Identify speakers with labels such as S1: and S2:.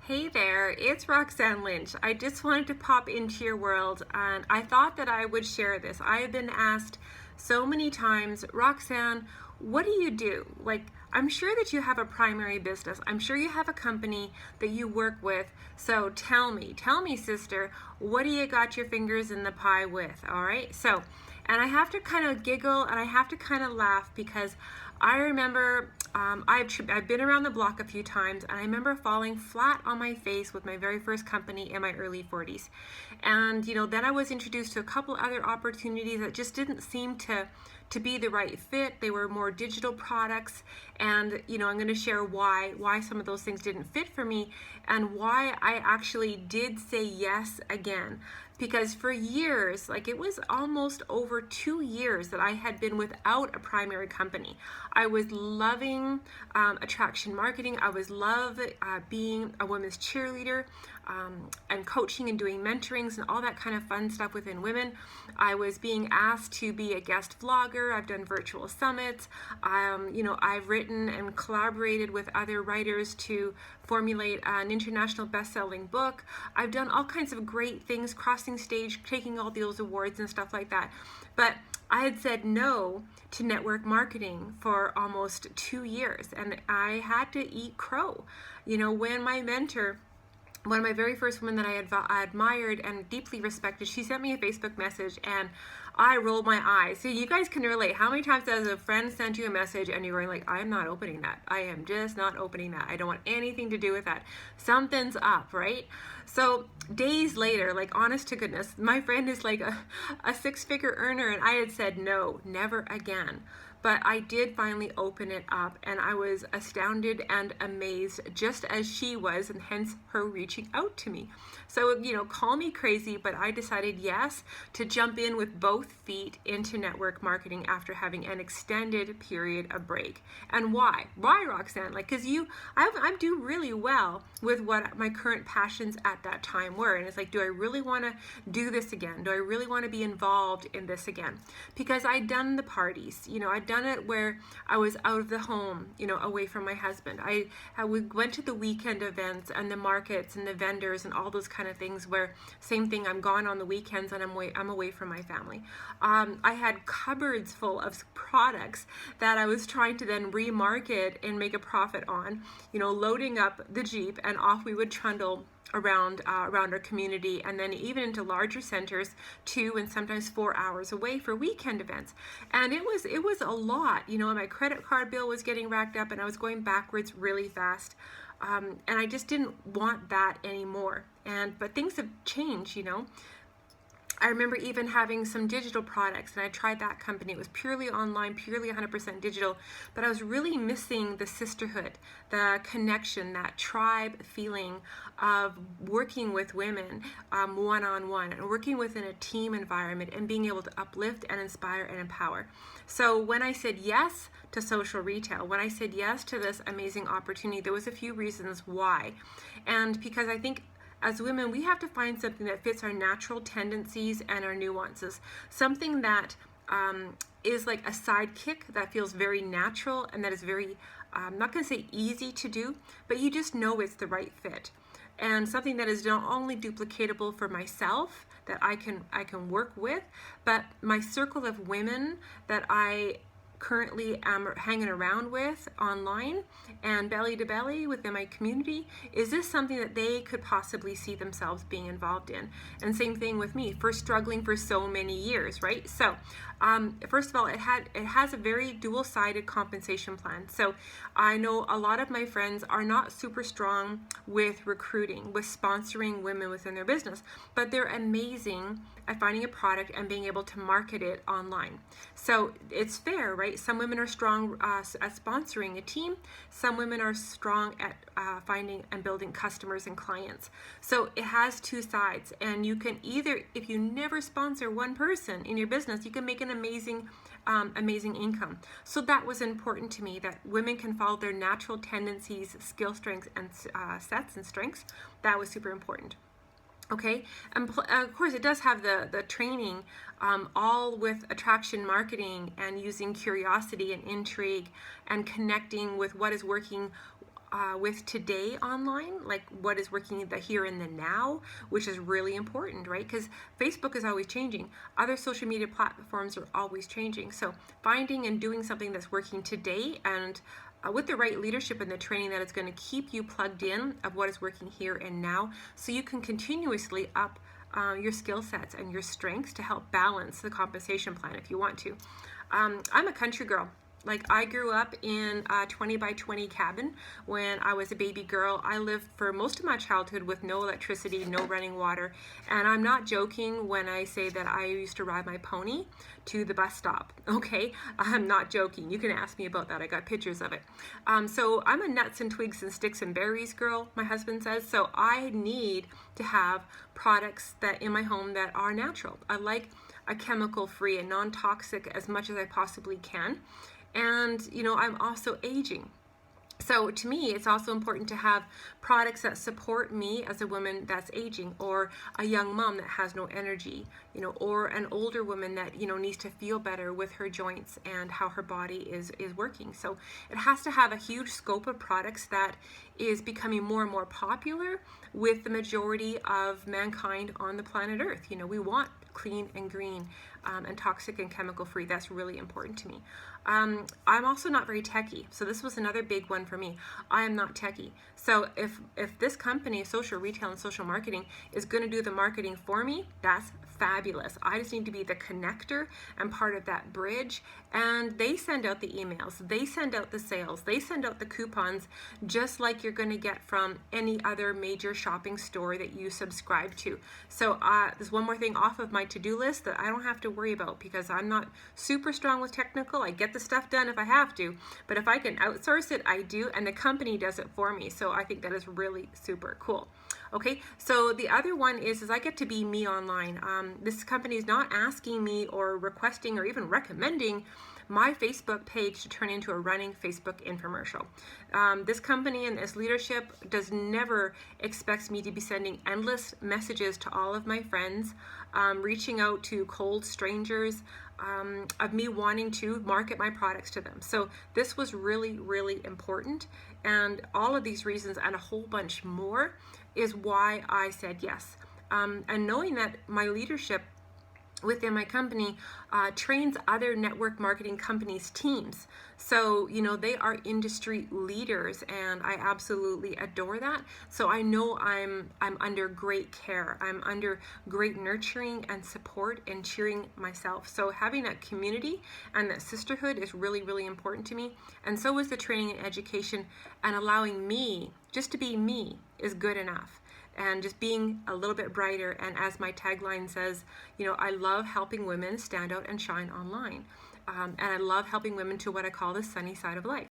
S1: Hey there, it's Roxanne Lynch. I just wanted to pop into your world and I thought that I would share this. I have been asked so many times, Roxanne, what do you do? Like, I'm sure that you have a primary business. I'm sure you have a company that you work with. So tell me, sister, what do you got your fingers in the pie with? All right. And I have to kind of giggle and I have to kind of laugh because I remember I've been around the block a few times, and I remember falling flat on my face with my very first company in my early 40s. And then I was introduced to a couple other opportunities that just didn't seem to be the right fit. They were more digital products, and I'm going to share why some of those things didn't fit for me and why I actually did say yes again. Because for years, like it was almost over 2 years that I had been without a primary company. I was loving attraction marketing. I was being a women's cheerleader and coaching and doing mentorings and all that kind of fun stuff within women. I was being asked to be a guest vlogger. I've done virtual summits. I've written and collaborated with other writers to formulate an international best-selling book. I've done all kinds of great things, crossing stage, taking all those awards and stuff like that. But I had said no to network marketing for almost 2 years, and I had to eat crow. When my mentor, one of my very first women that I admired and deeply respected, she sent me a Facebook message and I rolled my eyes. So you guys can relate. How many times has a friend sent you a message and you're going like, I'm not opening that. I am just not opening that. I don't want anything to do with that. Something's up, right? So days later, like honest to goodness, my friend is like a six-figure earner and I had said no, never again. But I did finally open it up and I was astounded and amazed just as she was, and hence her reaching out to me. So, call me crazy, but I decided yes to jump in with both feet into network marketing after having an extended period of break. And why? Why, Roxanne? Because I do really well with what my current passions at that time were. And it's like, do I really want to do this again? Do I really want to be involved in this again? Because I'd done the parties, I'd done it where I was out of the home, away from my husband. I went to the weekend events and the markets and the vendors and all those kind of things where same thing, I'm gone on the weekends and I'm away from my family. I had cupboards full of products that I was trying to then remarket and make a profit on, loading up the Jeep and off we would trundle around our community, and then even into larger centers 2 and sometimes 4 hours away for weekend events. And it was a lot. My credit card bill was getting racked up and I was going backwards really fast. And I just didn't want that anymore. But things have changed, I remember even having some digital products, and I tried that company. It was purely online, purely 100% digital, but I was really missing the sisterhood, the connection, that tribe feeling of working with women one-on-one and working within a team environment and being able to uplift and inspire and empower. So when I said yes to social retail, when I said yes to this amazing opportunity, there was a few reasons why. And because I think as women, we have to find something that fits our natural tendencies and our nuances. Something that is like a sidekick that feels very natural and that is very, I'm not going to say easy to do, but you just know it's the right fit. And something that is not only duplicatable for myself, that I can work with, but my circle of women that I currently am hanging around with online and belly to belly within my community, is this something that they could possibly see themselves being involved in? And same thing with me for struggling for so many years, right? So first of all, it has a very dual-sided compensation plan. So I know a lot of my friends are not super strong with recruiting, with sponsoring women within their business, but they're amazing at finding a product and being able to market it online. So it's fair, right? Some women are strong at sponsoring a team. Some women are strong at finding and building customers and clients. So it has two sides, and you can either, if you never sponsor one person in your business, you can make an amazing income. So that was important to me, that women can follow their natural tendencies, skill strengths, and sets and strengths. That was super important. Okay, and of course it does have the training, all with attraction marketing and using curiosity and intrigue and connecting with what is working with today online, like what is working the here and the now, which is really important, right? Because Facebook is always changing. Other social media platforms are always changing. So finding and doing something that's working today and with the right leadership and the training that is going to keep you plugged in of what is working here and now, so you can continuously up your skill sets and your strengths to help balance the compensation plan if you want to. I'm a country girl. Like, I grew up in a 20 by 20 cabin when I was a baby girl. I lived for most of my childhood with no electricity, no running water. And I'm not joking when I say that I used to ride my pony to the bus stop, okay? I'm not joking. You can ask me about that. I got pictures of it. So I'm a nuts and twigs and sticks and berries girl, my husband says. So I need to have products that in my home that are natural. I like a chemical-free and non-toxic as much as I possibly can. And, you know, I'm also aging. So to me, it's also important to have products that support me as a woman that's aging, or a young mom that has no energy, you know, or an older woman that, you know, needs to feel better with her joints and how her body is working. So it has to have a huge scope of products that is becoming more and more popular with the majority of mankind on the planet Earth. You know, we want clean and green and toxic and chemical free. That's really important to me. I'm also not very techy, so this was another big one for me. I am not techy. So if this company, social retail and social marketing, is going to do the marketing for me, that's fabulous. I just need to be the connector and part of that bridge. And they send out the emails, they send out the sales, they send out the coupons, just like you're going to get from any other major shopping store that you subscribe to. So there's one more thing off of my to-do list that I don't have to worry about, because I'm not super strong with technical. I get the stuff done if I have to, but if I can outsource it, I do, and the company does it for me. So I think that is really super cool. Okay, so the other one is I get to be me online. This company is not asking me or requesting or even recommending my Facebook page to turn into a running Facebook infomercial. This company and its leadership never expects me to be sending endless messages to all of my friends, reaching out to cold strangers, of me wanting to market my products to them. So this was really, really important. And all of these reasons and a whole bunch more is why I said yes. And knowing that my leadership within my company trains other network marketing companies' teams. So, you know, they are industry leaders, and I absolutely adore that. So I know I'm under great care. I'm under great nurturing and support and cheering myself. So having that community and that sisterhood is really, really important to me. And so is the training and education, and allowing me just to be me is good enough. And just being a little bit brighter. And as my tagline says, you know, I love helping women stand out and shine online. And I love helping women to what I call the sunny side of life.